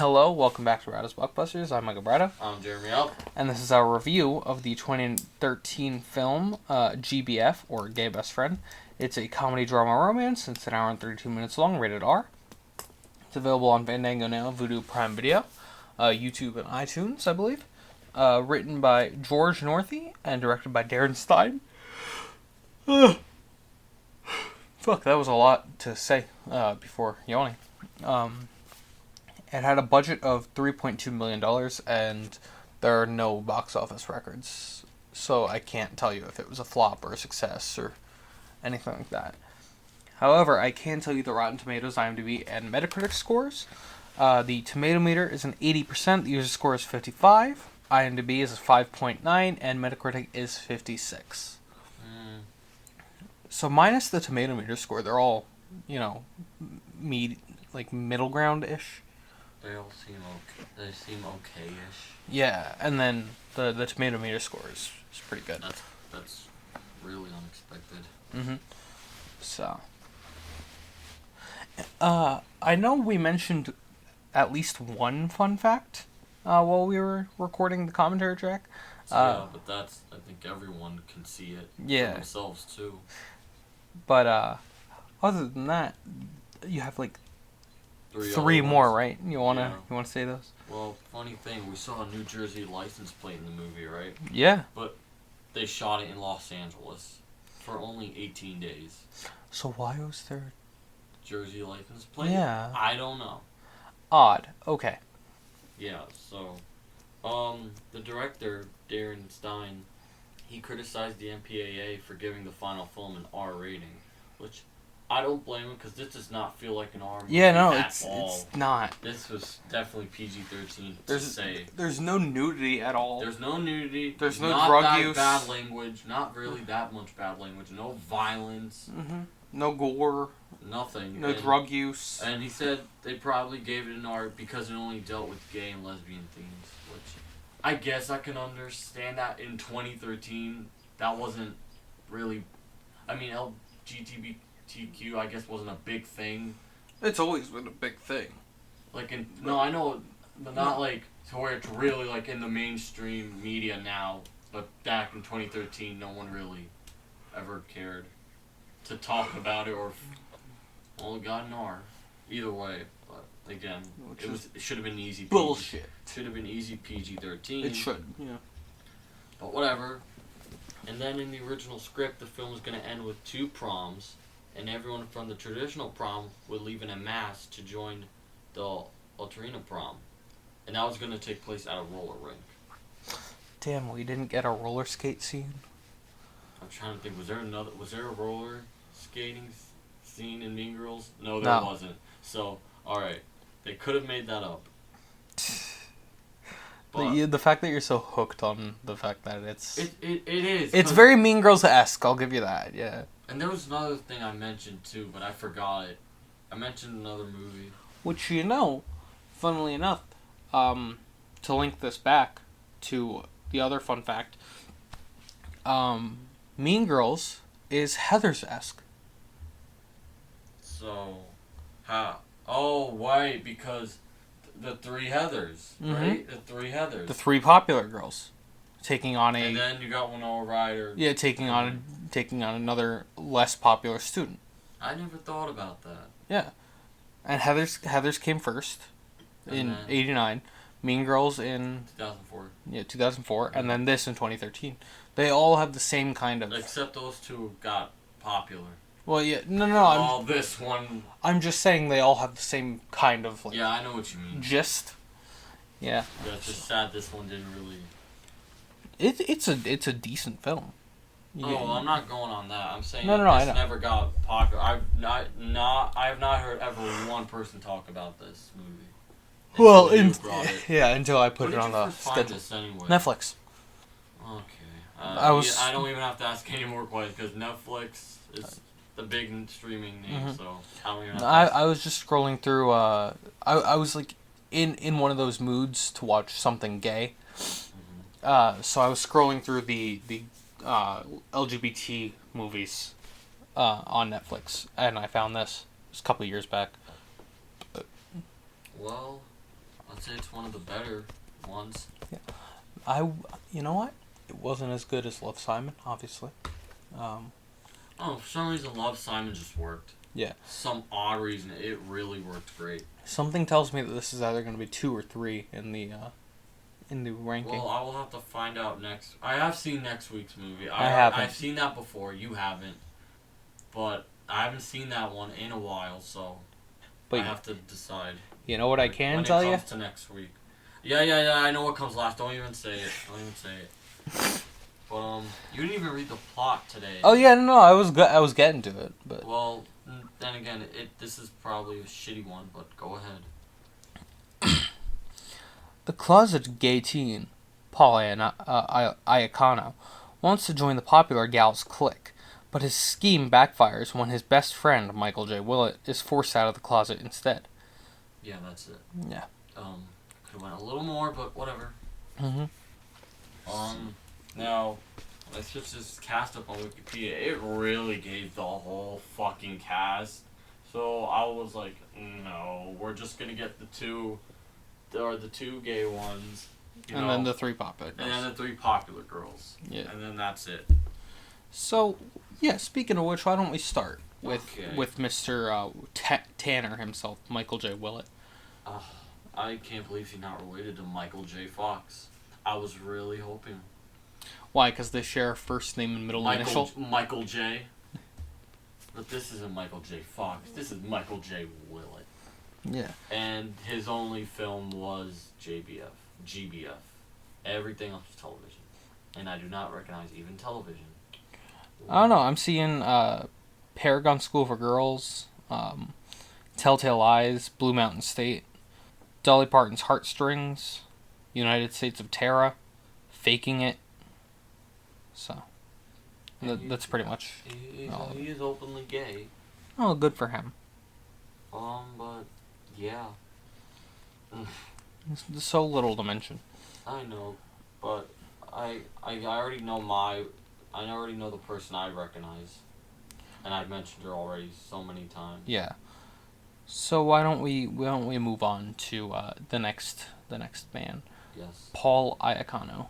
Hello, welcome back to Bradow's Blockbusters. I'm Michael Bradow. I'm Jeremy Up. And this is our review of the 2013 film G.B.F, or Gay Best Friend. It's a comedy drama romance. It's an hour and 32 minutes long, rated R. It's available on Fandango now, Vudu Prime Video, YouTube, and iTunes, I believe. Written by George Northey and directed by Darren Stein. Fuck, that was a lot to say before yawning. It had a budget of $3.2 million, and there are no box office records, so I can't tell you if it was a flop or a success or anything like that. However, I can tell you the Rotten Tomatoes, IMDb, and Metacritic scores. The tomato meter is an 80%, the user score is 55, IMDb is a 5.9, and Metacritic is 56. So minus the tomato meter score, they're all, middle ground-ish. They all seem okay. They seem okay-ish. Yeah, and then the tomato meter score is pretty good. That's really unexpected. Mm-hmm. So, I know we mentioned at least one fun fact while we were recording the commentary track. Yeah, but I think everyone can see it for themselves too. But other than that, you have like three more, right? You wanna say those? Well, funny thing, we saw a New Jersey license plate in the movie, right? Yeah. But they shot it in Los Angeles for only 18 days. So why was there Jersey license plate? Yeah. I don't know. Odd. Okay. Yeah, so the director, Darren Stein, he criticized the MPAA for giving the final film an R rating, which I don't blame him, because this does not feel like an R movie at all. It's not. This was definitely PG-13 There's no nudity at all. There's no nudity. There's no not drug that use. Bad language. Not really that much bad language. No violence. Mm-hmm. No gore. Nothing. No drug use. And he said they probably gave it an R because it only dealt with gay and lesbian themes, which I guess I can understand that in 2013. That wasn't really... I mean, LGBTQ, I guess, wasn't a big thing. It's always been a big thing. I know, but not like to where it's really like in the mainstream media now. But back in 2013, no one really ever cared to talk about it, or it got an R. Either way, but again, it should have been easy. Bullshit. Should have been easy PG-13. It should, yeah. But whatever. And then in the original script, the film was going to end with 2 proms, and everyone from the traditional prom would leave in a mass to join the alternate prom. And that was going to take place at a roller rink. Damn, we didn't get a roller skate scene. I'm trying to think, was there a roller skating scene in Mean Girls? No, there wasn't. So, alright, they could have made that up. But the fact that you're so hooked on the fact that it is. It's very Mean Girls-esque, I'll give you that, yeah. And there was another thing I mentioned too, but I forgot it. I mentioned another movie. Which, funnily enough, to link this back to the other fun fact, Mean Girls is Heathers-esque. So, how? Oh, right, because the 3 Heathers, right? The 3 Heathers. The 3 popular girls, taking on And then you got Winona Ryder. Yeah, taking on another less popular student. I never thought about that. Yeah, and Heathers came first in '89. Mean Girls in 2004. Yeah, 2004, and then this in 2013. They all have the same kind of. Except those 2 got popular. Well, yeah, no. This one. I'm just saying they all have the same kind of Yeah, I know what you mean. Gist. Yeah. Yeah, it's just sad this one didn't really. It's a decent film. I'm not going on that. I'm saying I know. Never got popular. I have not heard ever one person talk about this movie. Well, until I put it on the schedule. Anyway? Netflix. Okay. I don't even have to ask any more questions because Netflix is the big streaming name, so I don't even have to ask. I was just scrolling through. I was like in one of those moods to watch something gay. So I was scrolling through the LGBT movies on Netflix, and I found this. It was a couple of years back. Well, I'd say it's one of the better ones. You know what? It wasn't as good as Love, Simon, obviously. For some reason, Love, Simon just worked. Yeah. Some odd reason, it really worked great. Something tells me that this is either going to be 2 or 3 in the ranking. Well, I will have to find out next. I have seen next week's movie. I haven't. I've seen that before. You haven't. But I haven't seen that one in a while, so I have to decide. You know what I can tell you? When it comes to next week. Yeah, I know what comes last. Don't even say it. But, you didn't even read the plot today. Oh, yeah, no, I was getting to it, but... Well, then again, this is probably a shitty one, but go ahead. The closeted gay teen, Paul Iacono, wants to join the popular gals clique, but his scheme backfires when his best friend, Michael J. Willett, is forced out of the closet instead. Yeah, that's it. Yeah. Could have went a little more, but whatever. Mm-hmm. Now, let's just cast up on Wikipedia. It really gave the whole fucking cast. So I was like, no, we're just gonna get the two gay ones. Then the 3 popular girls. And then the 3 popular girls. Yeah. And then that's it. So, yeah, speaking of which, why don't we start with Mr. Tanner himself, Michael J. Willett. I can't believe he's not related to Michael J. Fox. I was really hoping. Why? Because they share a first name and middle initial? Michael J. But this isn't Michael J. Fox. This is Michael J. Willett. Yeah. And his only film was G.B.F. Everything else was television. And I do not recognize even television. I don't know. I'm seeing Paragon School for Girls, Telltale Eyes, Blue Mountain State, Dolly Parton's Heartstrings, United States of Terra, Faking It. So, that's pretty much... He is openly gay. Oh, good for him. But, yeah. There's so little to mention. I know, but I already know I already know the person I recognize. And I've mentioned her already so many times. Yeah. So why don't we move on to the next man? Yes. Paul Iacono.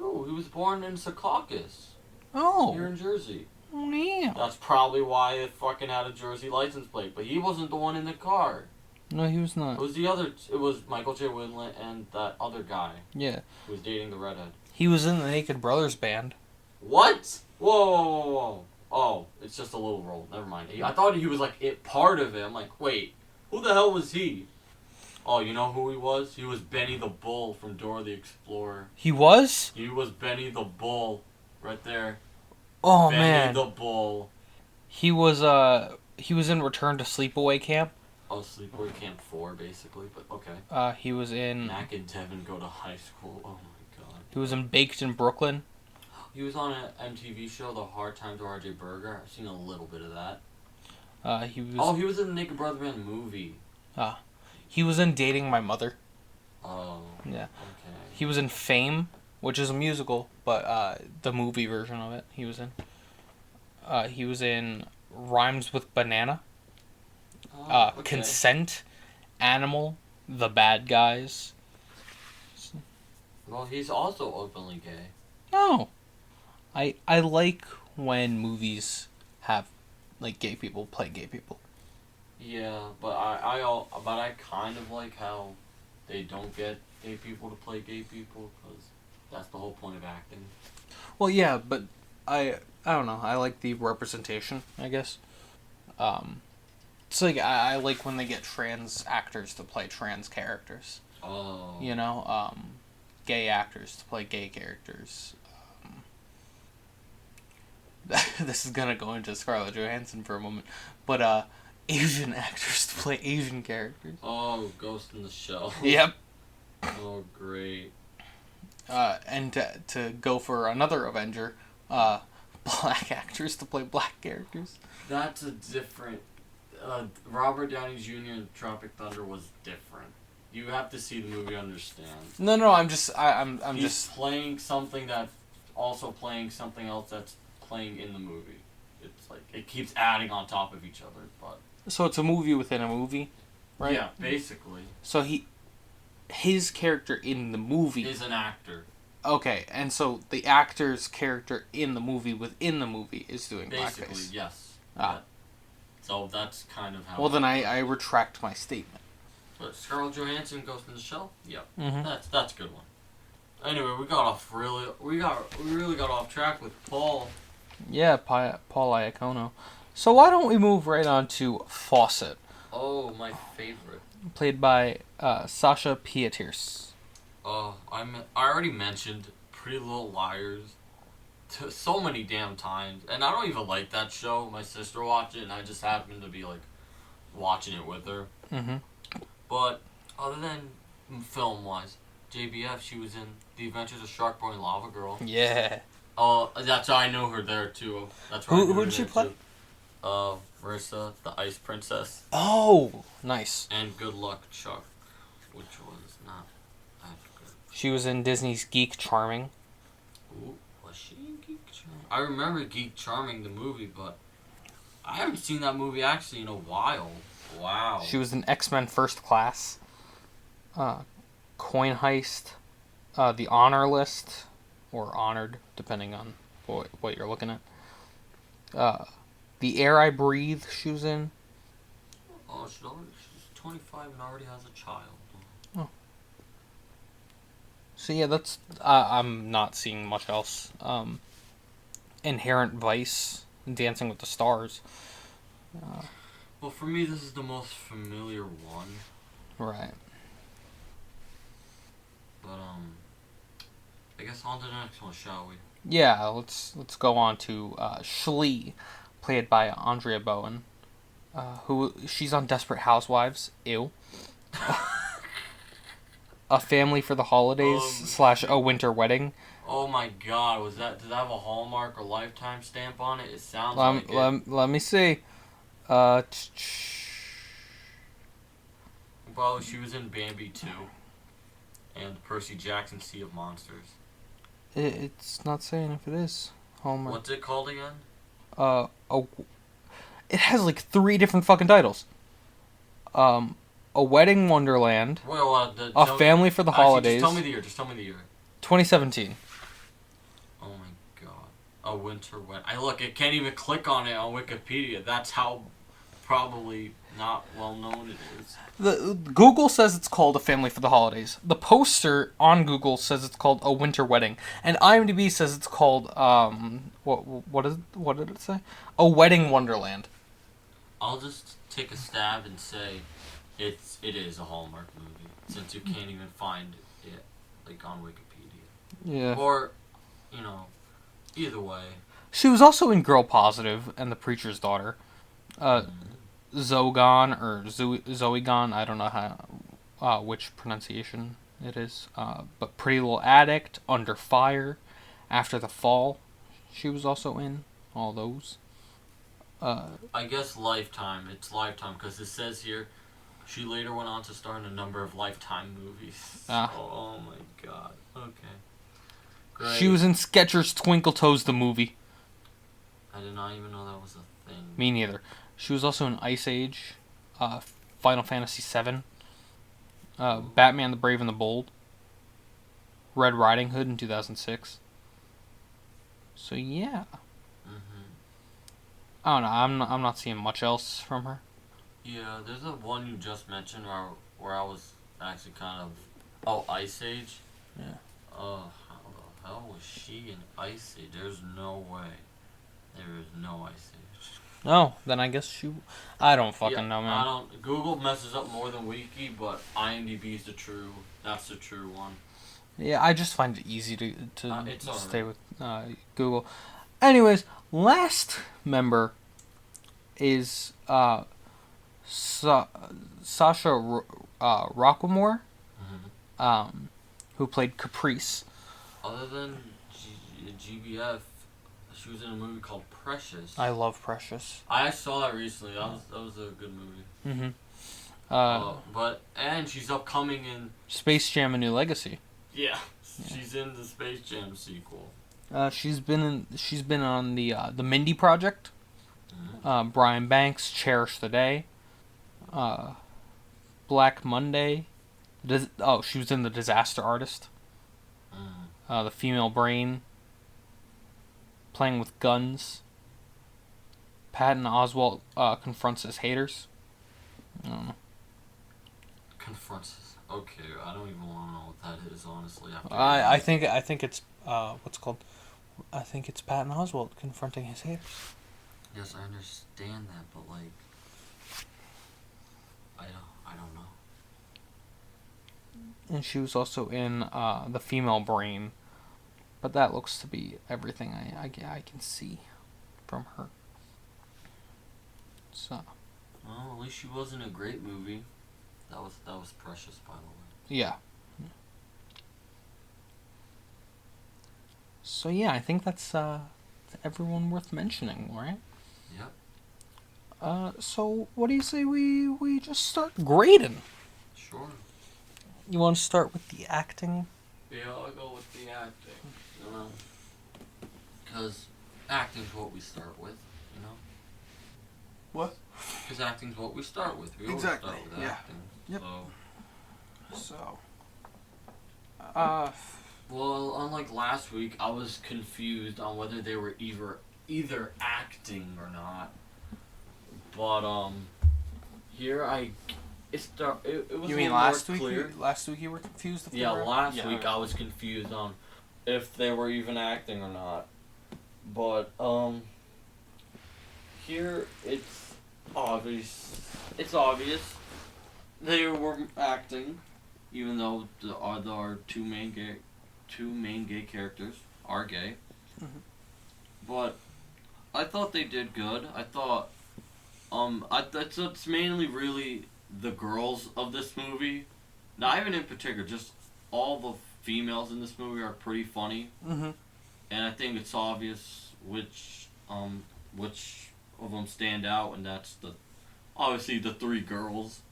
Oh, he was born in Secaucus. Oh. Here in Jersey. Oh, yeah. That's probably why it fucking had a Jersey license plate. But he wasn't the one in the car. No, he was not. It was the other. It was Michael J. Willett and that other guy. Yeah. Who was dating the redhead. He was in the Naked Brothers band. What? Whoa. Oh, it's just a little role. Never mind. I thought he was like part of it. I'm like, wait, who the hell was he? Oh, you know who he was? He was Benny the Bull from Dora the Explorer. He was? He was Benny the Bull, right there. Oh, Benny man. the Bull. He was in Return to Sleepaway Camp. Oh, Sleepaway Camp 4, basically, but okay. He was in... Mac and Devin go to high school. Oh, my God. He was in Baked in Brooklyn. He was on an MTV show, The Hard Times of R.J. Berger. I've seen a little bit of that. He was... Oh, he was in the Naked Brother Band movie. He was in Dating My Mother. Oh. Yeah. Okay. He was in Fame, which is a musical, but the movie version of it he was in. He was in Rhymes with Banana. Okay. Consent, Animal, The Bad Guys. Well, he's also openly gay. Oh. I like when movies have, like, gay people play gay people. Yeah, but I kind of like how they don't get gay people to play gay people, because that's the whole point of acting. Well, yeah, but I don't know. I like the representation, I guess. It's like, I like when they get trans actors to play trans characters. Oh. You know, gay actors to play gay characters. This is gonna go into Scarlett Johansson for a moment, but Asian actors to play Asian characters. Oh, Ghost in the Shell. Yep. Oh, great. And to go for another Avenger, black actors to play black characters. That's a different... Robert Downey Jr. in Tropic Thunder was different. You have to see the movie to understand. No, I'm just He's playing something that's also playing something else that's playing in the movie. It's like, it keeps adding on top of each other, but... So it's a movie within a movie, right? Yeah, basically. So he... his character in the movie is an actor. Okay, and so the actor's character in the movie within the movie is doing blackface. Basically, yes. Ah. Yeah. So that's kind of how... Well, then I retract my statement. But Scarlett Johansson goes in the shell? Yep. Mm-hmm. That's a good one. Anyway, we really got off track with Paul. Yeah, Paul Iacono. So why don't we move right on to Fawcett? Oh, my favorite. Played by Sasha Pieterse. I already mentioned Pretty Little Liars so many damn times, and I don't even like that show. My sister watched it, and I just happened to be like watching it with her. Mm-hmm. But other than film-wise, G.B.F, she was in The Adventures of Shark Boy and Lava Girl. Yeah. Oh, that's how I know her there too. That's Who did she play? Ṟrsa, the Ice Princess. Oh, nice. And Good Luck Chuck, which was not that good. She was in Disney's Geek Charming. Ooh, was she in Geek Charming? I remember Geek Charming, the movie, but I haven't seen that movie actually in a while. Wow. She was in X-Men First Class. Coin Heist. The Honor List. Or Honored, depending on what you're looking at. The Air I Breathe, she was in. Oh, she's 25 and already has a child. Oh. So yeah, that's... I'm not seeing much else. Inherent Vice, Dancing with the Stars. Well, for me, this is the most familiar one. Right. But, I guess on to the next one, shall we? Yeah, let's go on to Schlie, played by Andrea Bowen. She's on Desperate Housewives. Ew. A Family for the Holidays / A Winter Wedding. Oh my God! Does that have a Hallmark or Lifetime stamp on it? It sounds like it. Let me see. Well, she was in Bambi 2 and Percy Jackson's Sea of Monsters. It's not saying if it is Hallmark. What's it called again? It has like 3 different fucking titles. A Wedding Wonderland. A Family for the Holidays. Just tell me the year. 2017. Oh my God. A Winter Wedding. Look, it can't even click on it on Wikipedia. That's how probably not well known it is. Google says it's called A Family for the Holidays. The poster on Google says it's called A Winter Wedding, and IMDb says it's called what did it say? A Wedding Wonderland. I'll just take a stab and say it is a Hallmark movie, since you can't even find it like on Wikipedia. Yeah. Or, either way. She was also in Girl Positive and The Preacher's Daughter. Zogon or Zoegon, I don't know how which pronunciation it is. But Pretty Little Addict, Under Fire, After the Fall, she was also in all those. I guess Lifetime. It's Lifetime because it says here she later went on to star in a number of Lifetime movies. Oh my God. Okay. Great. She was in Skechers Twinkle Toes the movie. I did not even know that was a thing. Me neither. She was also in Ice Age, Final Fantasy VII, Batman the Brave and the Bold, Red Riding Hood in 2006. So yeah. I don't know. I'm not seeing much else from her. Yeah, there's the one you just mentioned where I was actually kind of... Oh, Ice Age? Yeah. How the hell was she in Ice Age? There's no way. There is no Ice Age. No, then I guess she... I don't fucking know, man. Google messes up more than Wiki, but IMDb is that's the true one. Yeah, I just find it easy to stay right. with Google. Anyways, last member is Sasha Rocklemore, who played Caprice. Other than G.B.F, she was in a movie called Precious. I love Precious. I saw that recently. That was a good movie. And she's upcoming in Space Jam: A New Legacy. Yeah, she's in the Space Jam sequel. She's been on the Mindy Project. Brian Banks, Cherish the Day. Black Monday, She was in The Disaster Artist. The Female Brain. Playing with Guns. Patton Oswalt confronts his haters. I don't know. Confronts his... Okay, I don't even want to know what that is, honestly. I think it's what's called. I think it's Patton Oswalt confronting his haters. Yes, I understand that, but like, I don't know. And she was also in The Female Brain, but that looks to be everything I can see from her. So. Well, at least she was in a great movie. That was Precious, by the way. Yeah. So yeah, I think that's everyone worth mentioning, right? Yep. So what do you say we just start grading? Sure. You want to start with the acting? Yeah, I'll go with the acting. You know, because acting's what we start with. You know. What? Because acting's what we start with. We Exactly. always start with acting. Yep. So. Well, unlike last week, I was confused on whether they were either acting or not. But here it was. You mean last week? Last week you were confused. Yeah, last week I was confused on if they were even acting or not. But here it's obvious. It's obvious they were acting, even though our two main gay characters are gay. Mm-hmm. But I thought they did good. I thought it's mainly really the girls of this movie. Not even in particular, just all the females in this movie are pretty funny. Mm-hmm. And I think it's obvious which of them stand out, and that's obviously the three girls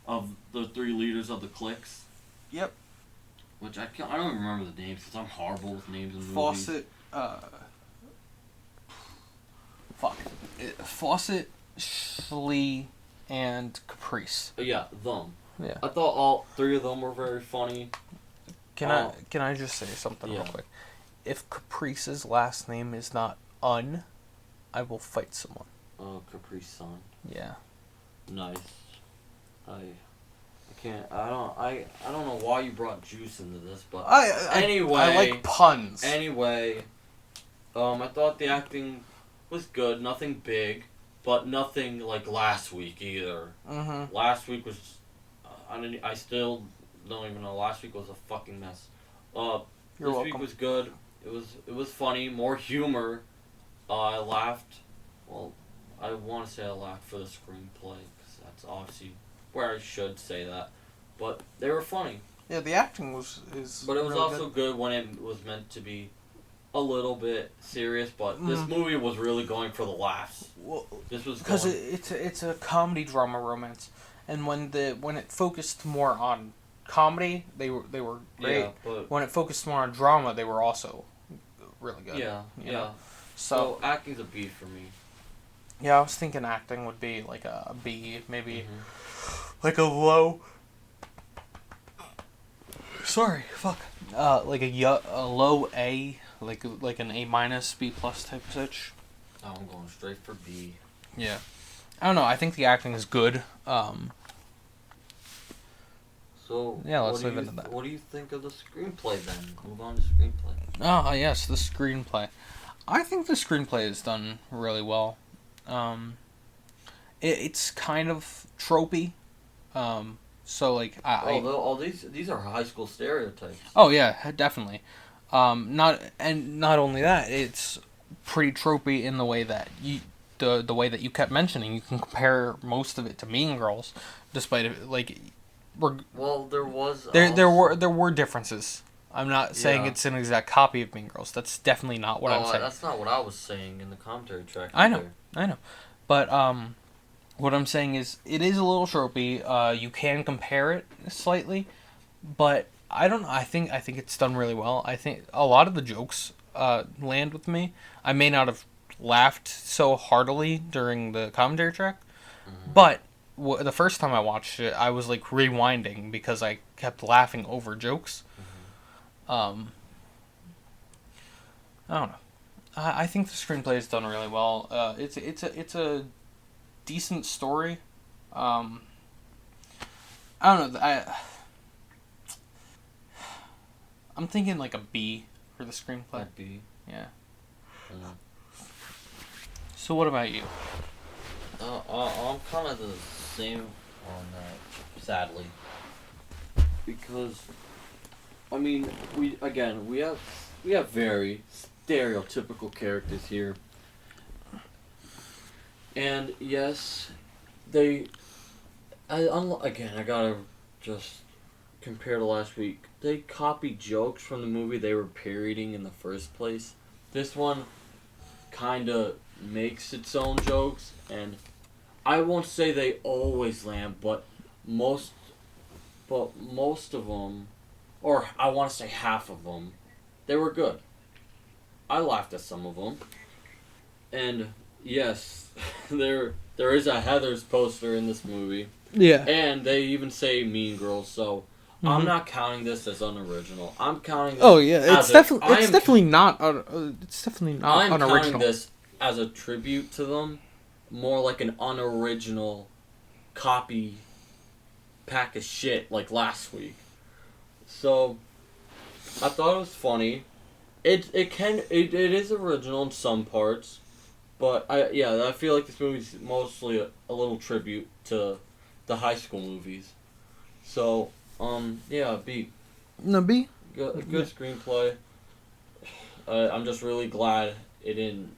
of the three leaders of the cliques. Yep. Which I don't even remember the names because I'm horrible with names in movies. Fawcett, Schlie, and Caprice. Yeah, them. Yeah. I thought all three of them were very funny. Can I just say something real quick? If Caprice's last name is not I will fight someone. Oh, Caprice son. Yeah. Nice. I don't know why you brought juice into this, but anyway, I like puns. Anyway, I thought the acting was good. Nothing big, but nothing like last week either. Mm-hmm. Last week was, I still don't even know. Last week was a fucking mess. You're this welcome. week was good. It was funny, more humor. I laughed. Well, I want to say I laughed for the screenplay because that's obviously where I should say that. But they were funny. Yeah, the acting But it was really also good when it was meant to be a little bit serious. But this movie was really going for the laughs. Well, this was because it's a comedy drama romance, and when it focused more on comedy, they were great. Yeah, but when it focused more on drama, they were also really good. Yeah, you yeah. know? So acting's a B for me. Yeah, I was thinking acting would be like a B, maybe like a low. Sorry, fuck. Like a low A, like an A minus, B plus type of such. Oh, I'm going straight for B. Yeah, I don't know. I think the acting is good. So yeah, let's leave it at that. What do you think of the screenplay then? Move on to screenplay. Ah, yes, the screenplay. I think the screenplay is done really well. It's kind of tropey. So like all these are high school stereotypes. Oh yeah, definitely. Not only that, it's pretty tropey in the way that the way that you kept mentioning. You can compare most of it to Mean Girls, despite it like. Well, there were differences. I'm not saying it's an exact copy of Mean Girls. That's definitely not what I'm saying. That's not what I was saying in the commentary track. I know. But what I'm saying is it is a little tropey. You can compare it slightly, but I don't know. I think it's done really well. I think a lot of the jokes land with me. I may not have laughed so heartily during the commentary track, but the first time I watched it, I was like rewinding because I kept laughing over jokes. I don't know. I think the screenplay is done really well. It's a decent story. I don't know. I'm thinking like a B for the screenplay. A B. Yeah. So what about you? I'm kind of the same on that, sadly. Because, I mean, we have very stereotypical characters here. And yes, I gotta just compare to last week. They copied jokes from the movie they were parodying in the first place. This one kind of makes its own jokes, and I won't say they always land, but most of them, or I want to say half of them, they were good. I laughed at some of them, and yes, there is a Heathers poster in this movie. Yeah. And they even say Mean Girls, so I'm not counting this as unoriginal. I'm counting this. Oh yeah, it's definitely not unoriginal. I'm counting this as a tribute to them, more like an unoriginal copy pack of shit like last week. So I thought it was funny. It is original in some parts, but I feel like this movie's mostly a little tribute to the high school movies. So B. No, B. Good screenplay. I'm just really glad it didn't.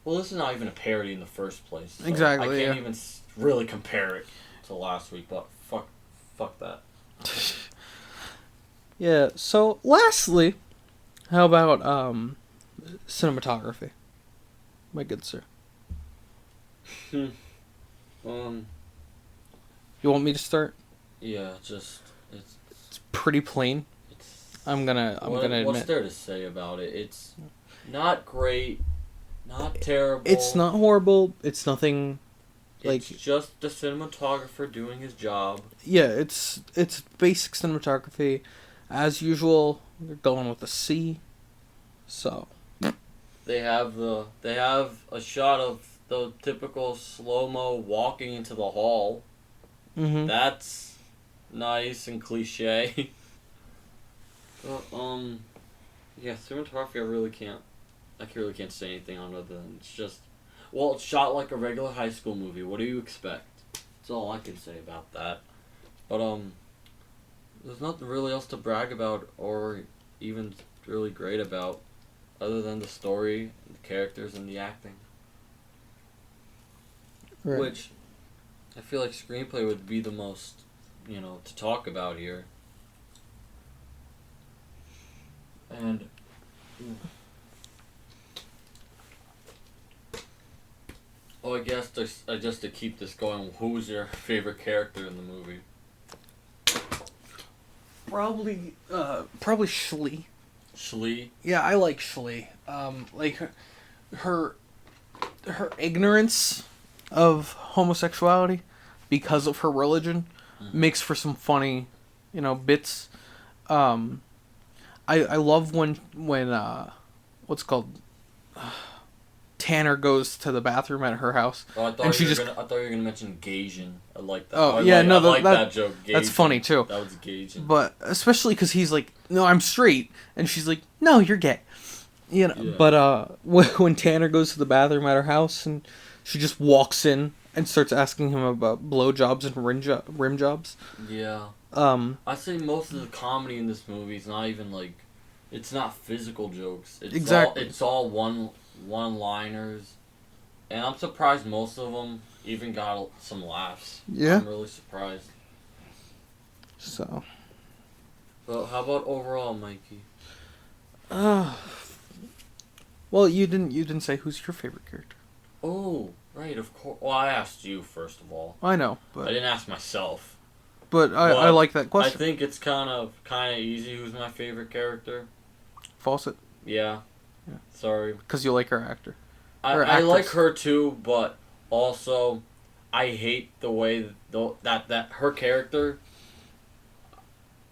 Well, this is not even a parody in the first place. So Exactly. I can't even really compare it to last week, but fuck that. Yeah. So, lastly, how about cinematography, my good sir? You You want me to start? Yeah, just It's pretty plain. I'm gonna admit. What's there to say about it? It's not great, not terrible. It's not horrible. It's nothing. It's just the cinematographer doing his job. Yeah, it's basic cinematography, as usual. They're going with a C. So. They have a shot of the typical slow-mo walking into the hall. Mm-hmm. That's nice and cliche. Yeah, cinematography. I really can't say anything on other than it's just. Well, it's shot like a regular high school movie. What do you expect? That's all I can say about that. But there's nothing really else to brag about or even really great about, other than the story, the characters, and the acting. Right. Which I feel like screenplay would be the most, to talk about here. And I guess just to keep this going, who's your favorite character in the movie? Probably Schlie. Schlie? Yeah, I like Schlie. Like her ignorance of homosexuality because of her religion makes for some funny, bits. I love when what's it called Tanner goes to the bathroom at her house. Oh, I thought you were gonna mention Gasian. I like that. Oh, I no, like that joke. Gasian. That's funny too. That was Gasian. But especially because he's like, no, I'm straight, and she's like, no, you're gay. Yeah. But when Tanner goes to the bathroom at her house, and she just walks in and starts asking him about blowjobs and rim jobs. Yeah. I'd say most of the comedy in this movie is not even like, it's not physical jokes. It's all one-liners, and I'm surprised most of them even got some laughs. Yeah. I'm really surprised. So. Well, how about overall, Mikey? Well, you didn't say who's your favorite character. Oh, right, of course. Well, I asked you first of all. I know, but I didn't ask myself. But I like that question. I think it's kind of easy. Who's my favorite character? Fawcett. Yeah. Sorry. Because you like her actor. I like her too, but also I hate the way that her character.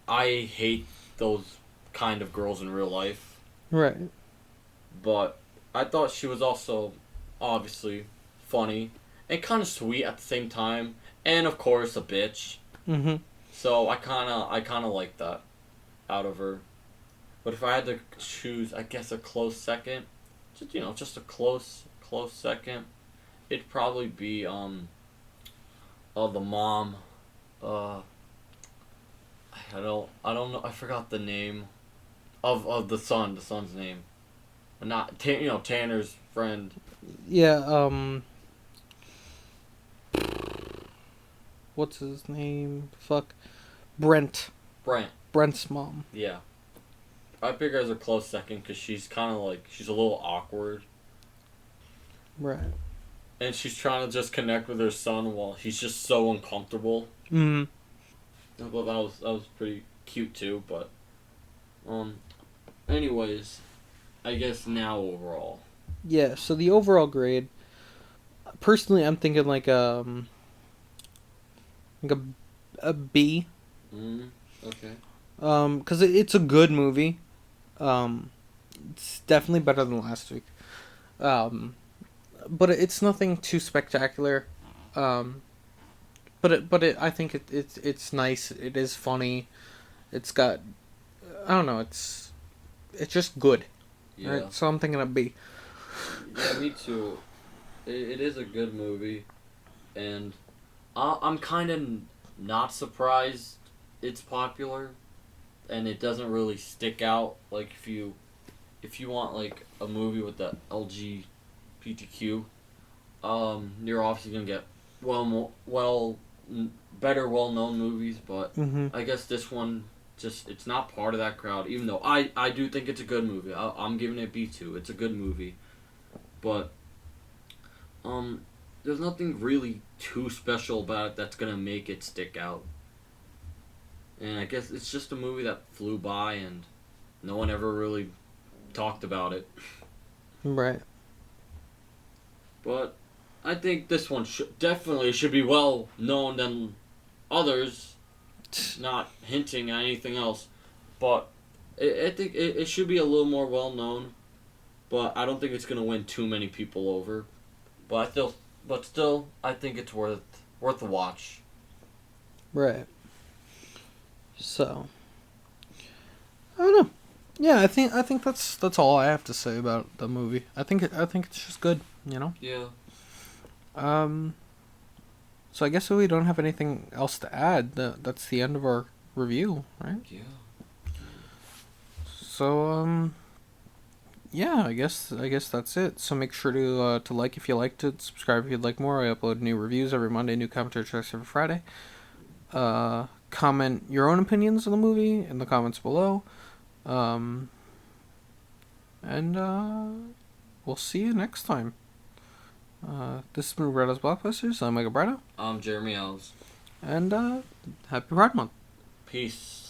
I hate those kind of girls in real life. Right. But I thought she was also obviously funny and kind of sweet at the same time, and of course a bitch. Mm-hmm. So I kind of like that out of her. But if I had to choose, I guess a close second, just a close second, it'd probably be the mom. I don't know. I forgot the name of the son's name. Not Tanner's friend. Yeah. What's his name? Fuck. Brent. Brent's mom. Yeah. I pick her as a close second because she's kind of like, she's a little awkward. Right. And she's trying to just connect with her son while he's just so uncomfortable. Mm-hmm. I thought that was pretty cute too, but anyways, I guess now overall. Yeah, so the overall grade, personally I'm thinking like a B. Okay. Cuz it's a good movie. It's definitely better than last week. But it's nothing too spectacular. But I think it's nice. It is funny. It's got, I don't know, it's just good. Yeah. Right? So I'm thinking a B. Yeah, me too. It is a good movie, and I'm kind of not surprised it's popular, and it doesn't really stick out. Like if you want like a movie with the LGBTQ, you're obviously gonna get better well-known movies, but I guess this one it's not part of that crowd. Even though I do think it's a good movie, I'm giving it B2. It's a good movie, but there's nothing really too special about it that's gonna make it stick out. And I guess it's just a movie that flew by and no one ever really talked about it. Right. But I think this one definitely should be well known than others, not hinting at anything else. But I think it should be a little more well known. But I don't think it's gonna win too many people over. But still, I think it's worth a watch. Right. So, I don't know. Yeah, I think that's all I have to say about the movie. I think it's just good, you know. Yeah. So I guess we don't have anything else to add. That's the end of our review, right? Yeah. So yeah, I guess that's it. So make sure to like if you liked it, subscribe if you'd like more. I upload new reviews every Monday, new commentary tracks every Friday. Comment your own opinions on the movie in the comments below. And we'll see you next time. This has been Bradow's Blockbusters. I'm Michael Bradow. I'm Jeremy Elves. And happy Pride Month. Peace.